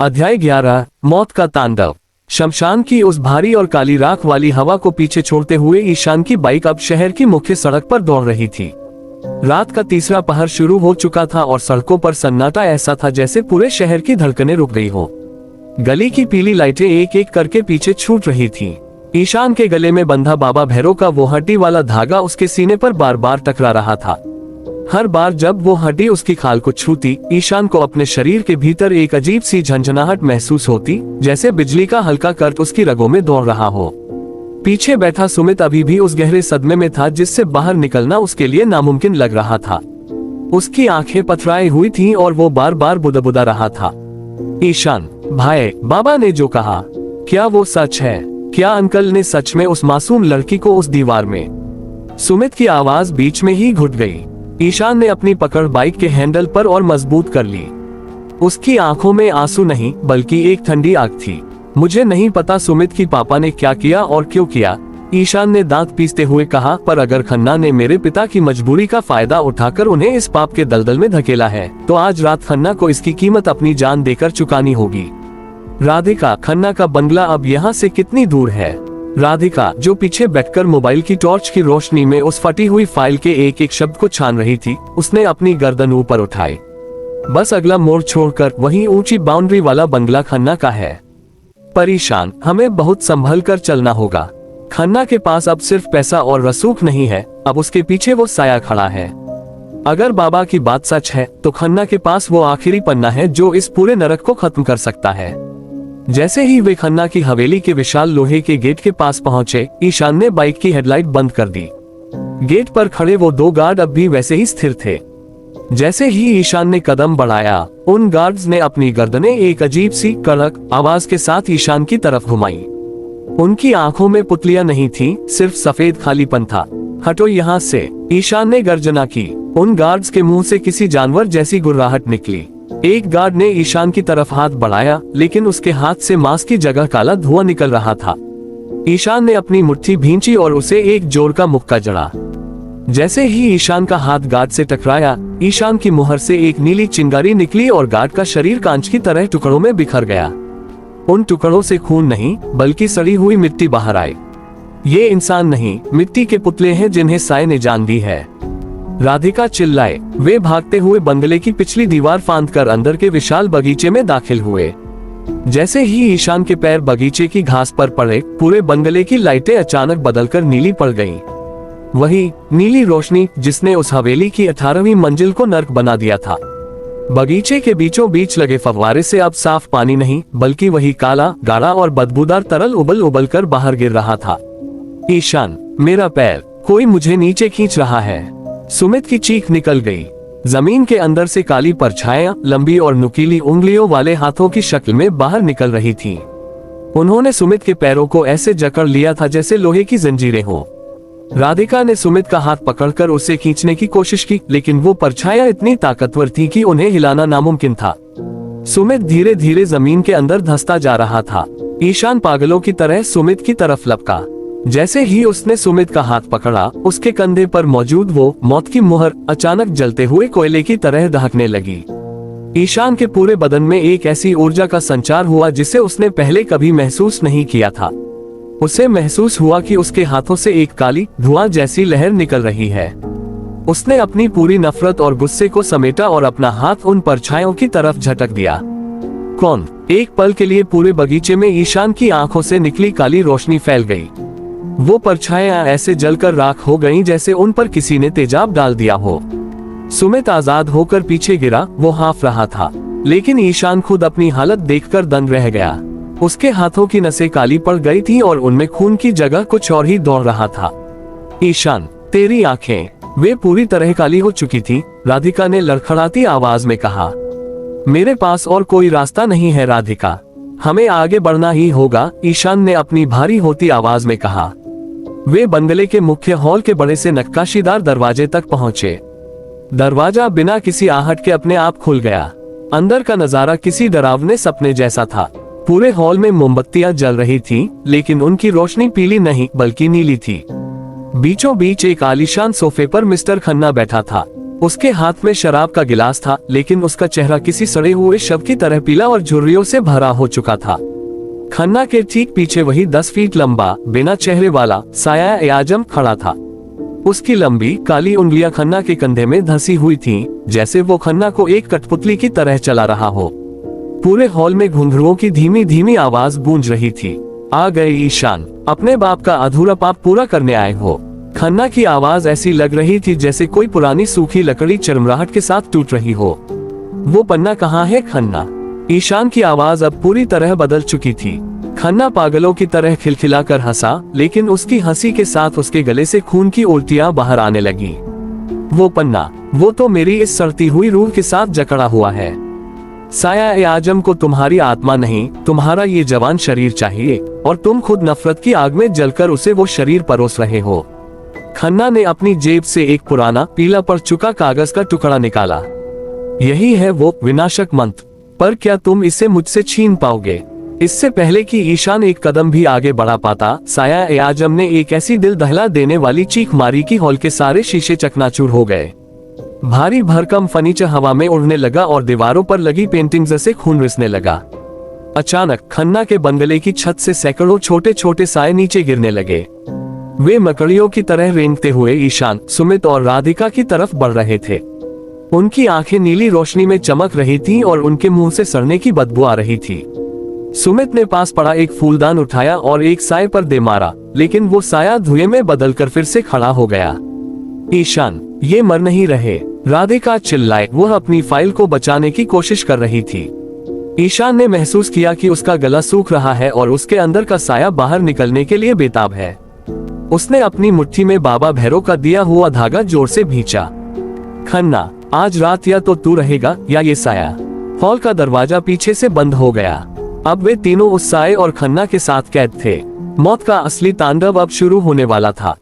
अध्याय 11 मौत का तांडव। शमशान की उस भारी और काली राख वाली हवा को पीछे छोड़ते हुए ईशान की बाइक अब शहर की मुख्य सड़क पर दौड़ रही थी। रात का तीसरा पहर शुरू हो चुका था और सड़कों पर सन्नाटा ऐसा था जैसे पूरे शहर की धड़कनें रुक गई हो। गली की पीली लाइटें एक एक करके पीछे छूट रही थीं। ईशान के गले में बंधा बाबा भैरव का वो हड्डी वाला धागा उसके सीने पर बार बार टकरा रहा था। हर बार जब वो हड्डी उसकी खाल को छूती, ईशान को अपने शरीर के भीतर एक अजीब सी झंझनाहट महसूस होती, जैसे बिजली का हल्का करंट उसकी रगों में दौड़ रहा हो। पीछे बैठा सुमित अभी भी उस गहरे सदमे में था जिससे बाहर निकलना उसके लिए नामुमकिन लग रहा था। उसकी आंखें पथराई हुई थीं और वो बार बार बुदबुदा रहा था। ईशान भाई, बाबा ने जो कहा, क्या वो सच है? क्या अंकल ने सच में उस मासूम लड़की को उस दीवार में? सुमित की आवाज बीच में ही घुट गई। ईशान ने अपनी पकड़ बाइक के हैंडल पर और मजबूत कर ली। उसकी आंखों में आंसू नहीं बल्कि एक ठंडी आग थी। मुझे नहीं पता सुमित की पापा ने क्या किया और क्यों किया, ईशान ने दांत पीसते हुए कहा, पर अगर खन्ना ने मेरे पिता की मजबूरी का फायदा उठाकर उन्हें इस पाप के दलदल में धकेला है, तो आज रात खन्ना को इसकी कीमत अपनी जान देकर चुकानी होगी। राधिका, खन्ना का बंगला अब यहाँ से कितनी दूर है? राधिका, जो पीछे बैठकर मोबाइल की टॉर्च की रोशनी में उस फटी हुई फाइल के एक एक शब्द को छान रही थी, उसने अपनी गर्दन ऊपर उठाई। बस अगला मोड़ छोड़कर वही ऊंची बाउंड्री वाला बंगला खन्ना का है। परेशान, हमें बहुत संभल कर चलना होगा। खन्ना के पास अब सिर्फ पैसा और रसूख नहीं है, अब उसके पीछे वो साया खड़ा है। अगर बाबा की बात सच है तो खन्ना के पास वो आखिरी पन्ना है जो इस पूरे नरक को खत्म कर सकता है। जैसे ही वे खन्ना की हवेली के विशाल लोहे के गेट के पास पहुंचे, ईशान ने बाइक की हेडलाइट बंद कर दी। गेट पर खड़े वो दो गार्ड अब भी वैसे ही स्थिर थे। जैसे ही ईशान ने कदम बढ़ाया, उन गार्ड्स ने अपनी गर्दनें एक अजीब सी कड़क आवाज के साथ ईशान की तरफ घुमाई। उनकी आंखों में पुतलियां नहीं थीं, सिर्फ सफेद खालीपन था। हटो यहाँ से, ईशान ने गर्जना की। उन गार्ड्स के मुंह से किसी जानवर जैसी गुर्राहट निकली। एक गार्ड ने ईशान की तरफ हाथ बढ़ाया, लेकिन उसके हाथ से मास्क की जगह काला धुआं निकल रहा था। ईशान ने अपनी मुट्ठी भींची और उसे एक जोर का मुक्का जड़ा। जैसे ही ईशान का हाथ गार्ड से टकराया, ईशान की मुहर से एक नीली चिंगारी निकली और गार्ड का शरीर कांच की तरह टुकड़ों में बिखर गया। उन टुकड़ों से खून नहीं बल्कि सड़ी हुई मिट्टी बाहर आई। ये इंसान नहीं, मिट्टी के पुतले हैं जिन्हें साय ने जान दी है। राधिका चिल्लाए। वे भागते हुए बंगले की पिछली दीवार फांदकर अंदर के विशाल बगीचे में दाखिल हुए। जैसे ही ईशान के पैर बगीचे की घास पर पड़े, पूरे बंगले की लाइटें अचानक बदलकर नीली पड़ गईं। वही नीली रोशनी जिसने उस हवेली की 18वीं मंजिल को नर्क बना दिया था। बगीचे के बीचों बीच लगे फव्वारे से अब साफ पानी नहीं बल्कि वही काला, गाढ़ा और बदबूदार तरल उबल उबल कर बाहर गिर रहा था। ईशान, मेरा पैर, कोई मुझे नीचे खींच रहा है। सुमित की चीख निकल गई। जमीन के अंदर से काली परछाइयां लंबी और नुकीली उंगलियों वाले हाथों की शक्ल में बाहर निकल रही थीं। उन्होंने सुमित के पैरों को ऐसे जकड़ लिया था जैसे लोहे की जंजीरें हो। राधिका ने सुमित का हाथ पकड़कर उसे खींचने की कोशिश की, लेकिन वो परछाइयां इतनी ताकतवर थी कि उन्हें हिलाना नामुमकिन था। सुमित धीरे धीरे जमीन के अंदर धंसता जा रहा था। ईशान पागलों की तरह सुमित की तरफ लपका। जैसे ही उसने सुमित का हाथ पकड़ा, उसके कंधे पर मौजूद वो मौत की मुहर अचानक जलते हुए कोयले की तरह दहकने लगी। ईशान के पूरे बदन में एक ऐसी ऊर्जा का संचार हुआ जिसे उसने पहले कभी महसूस नहीं किया था। उसे महसूस हुआ कि उसके हाथों से एक काली धुआं जैसी लहर निकल रही है। उसने अपनी पूरी नफरत और गुस्से को समेटा और अपना हाथ उन परछाइयों की तरफ झटक दिया। कौन? एक पल के लिए पूरे बगीचे में ईशान की आंखों से निकली काली रोशनी फैल गई। वो परछाइयां ऐसे जलकर राख हो गईं जैसे उन पर किसी ने तेजाब डाल दिया हो। सुमित आजाद होकर पीछे गिरा। वो हाँफ रहा था, लेकिन ईशान खुद अपनी हालत देखकर दंग रह गया। उसके हाथों की नसें काली पड़ गई थीं और उनमें खून की जगह कुछ और ही दौड़ रहा था। ईशान, तेरी आंखें, वे पूरी तरह काली हो चुकी थी। राधिका ने लड़खड़ाती आवाज में कहा, मेरे पास और कोई रास्ता नहीं है राधिका, हमें आगे बढ़ना ही होगा, ईशान ने अपनी भारी होती आवाज में कहा। वे बंगले के मुख्य हॉल के बड़े से नक्काशीदार दरवाजे तक पहुंचे। दरवाजा बिना किसी आहट के अपने आप खुल गया। अंदर का नजारा किसी डरावने सपने जैसा था। पूरे हॉल में मोमबत्तियां जल रही थीं, लेकिन उनकी रोशनी पीली नहीं बल्कि नीली थी। बीचों बीच एक आलीशान सोफे पर मिस्टर खन्ना बैठा था। उसके हाथ में शराब का गिलास था, लेकिन उसका चेहरा किसी सड़े हुए शव की तरह पीला और झुर्रियों से भरा हो चुका था। खन्ना के ठीक पीछे वही 10 फीट लंबा बिना चेहरे वाला साया-ए-आजम खड़ा था। उसकी लंबी काली उंगलियां खन्ना के कंधे में धंसी हुई थीं, जैसे वो खन्ना को एक कठपुतली की तरह चला रहा हो। पूरे हॉल में घुंघरुओं की धीमी धीमी आवाज गूंज रही थी। आ गए ईशान, अपने बाप का अधूरा पाप पूरा करने आए हो। खन्ना की आवाज ऐसी लग रही थी जैसे कोई पुरानी सूखी लकड़ी चरमराहट के साथ टूट रही हो। वो पन्ना कहाँ है खन्ना? ईशान की आवाज अब पूरी तरह बदल चुकी थी। खन्ना पागलों की तरह खिलखिलाकर हंसा, लेकिन उसकी हंसी के साथ उसके गले से खून की उल्टियां बाहर आने लगी। वो पन्ना, वो तो मेरी इस सड़ती हुई रूह के साथ जकड़ा हुआ है। साया-ए-आजम को तुम्हारी आत्मा नहीं, तुम्हारा ये जवान शरीर चाहिए, और तुम खुद नफरत की आग में जलकर उसे वो शरीर परोस रहे हो। खन्ना ने अपनी जेब से एक पुराना पीला पड़ चुका कागज का टुकड़ा निकाला। यही है वो विनाशक मंत्र, पर क्या तुम इसे मुझसे छीन पाओगे? इससे पहले कि ईशान एक कदम भी आगे बढ़ा पाता, साया-ए-आजम ने एक ऐसी दिल दहला देने वाली चीख मारी कि हॉल के सारे शीशे चकनाचूर हो गए। भारी भरकम फर्नीचर हवा में उड़ने लगा और दीवारों पर लगी पेंटिंग्स से खून रिसने लगा। अचानक खन्ना के बंगले की छत से सैकड़ों छोटे छोटे साए नीचे गिरने लगे। वे मकड़ियों की तरह रेंगते हुए ईशान, सुमित और राधिका की तरफ बढ़ रहे थे। उनकी आंखें नीली रोशनी में चमक रही थीं और उनके मुंह से सड़ने की बदबू आ रही थी। सुमित ने पास पड़ा एक फूलदान उठाया और एक साए पर दे मारा, लेकिन वो साया धुएं में बदलकर फिर से खड़ा हो गया। ईशान, ये मर नहीं रहे, राधिका चिल्लाई। वह अपनी फाइल को बचाने की कोशिश कर रही थी। ईशान ने महसूस किया कि उसका गला सूख रहा है और उसके अंदर का साया बाहर निकलने के लिए बेताब है। उसने अपनी मुट्ठी में बाबा भैरव का दिया हुआ धागा जोर से भींचा। खन्ना, आज रात या तो तू रहेगा या ये साया। हॉल का दरवाजा पीछे से बंद हो गया। अब वे तीनों उस साए और खन्ना के साथ कैद थे। मौत का असली तांडव अब शुरू होने वाला था।